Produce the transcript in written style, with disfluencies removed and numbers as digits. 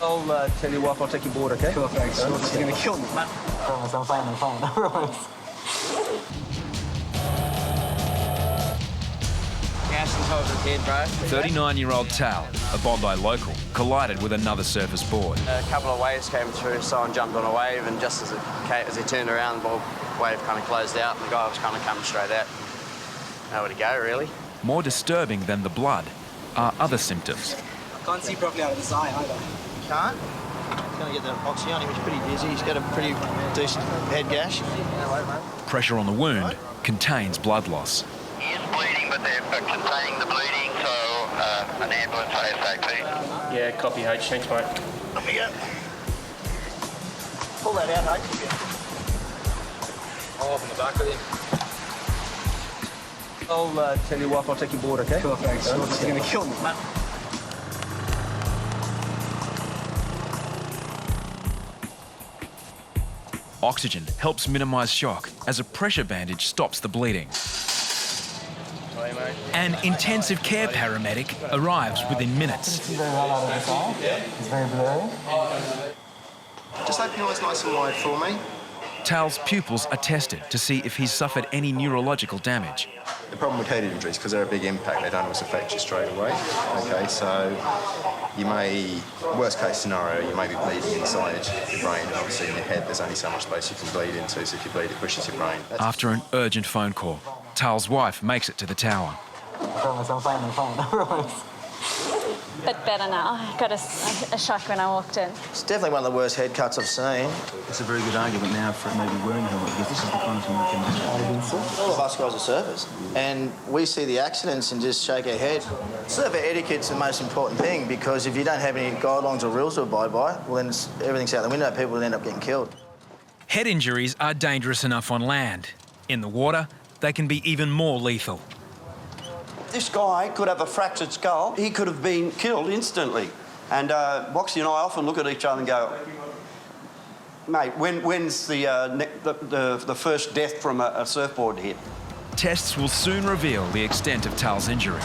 I'll tell your wife I'll take your board, OK? Cool, thanks. You're going to kill me. Promise, I'm fine, I promise. Gas on top of his head, bro. 39-year-old Tal, a Bondi local, collided with another surface board. A couple of waves came through, someone jumped on a wave, and just as he turned around, the wave kind of closed out, and the guy was kind of coming straight out. Nowhere to go, really. More disturbing than the blood are other symptoms. I can't see properly out of his eye either. Can't? He's going to get the oxygen. He was pretty dizzy. He's got a pretty decent head gash. Pressure on the wound contains blood loss. He is bleeding, but they're containing the bleeding, so an ambulance ASAP. Yeah, copy, H. Thanks, mate. Let me go. Pull that out, H. I'll open the back with him. I'll tell your wife I'll take your board, OK? Cool, thanks. You're going to kill me. Oxygen helps minimise shock as a pressure bandage stops the bleeding. An intensive care paramedic arrives within minutes. It's very well out of his eye. It's very blurry. Just open your eyes nice and wide for me. Tal's pupils are tested to see if he's suffered any neurological damage. The problem with head injuries, because they're a big impact, they don't always affect you straight away. OK, so you may, worst case scenario, you may be bleeding inside your brain, and obviously in your head there's only so much space you can bleed into, so if you bleed it pushes your brain. After an urgent phone call, Tal's wife makes it to the tower. I promise, I'm fine, I promise. But better now. I got a shock when I walked in. It's definitely one of the worst head cuts I've seen. It's a very good argument now for maybe wearing a helmet, because this is the kind of thing we can... All of us guys are surfers, and we see the accidents and just shake our head. Surfer etiquette's the most important thing, because if you don't have any guidelines or rules to abide by, well, then everything's out the window. People will end up getting killed. Head injuries are dangerous enough on land. In the water, they can be even more lethal. This guy could have a fractured skull. He could have been killed instantly. And Boxy and I often look at each other and go, mate, when's the first death from a surfboard hit? Tests will soon reveal the extent of Tal's injury.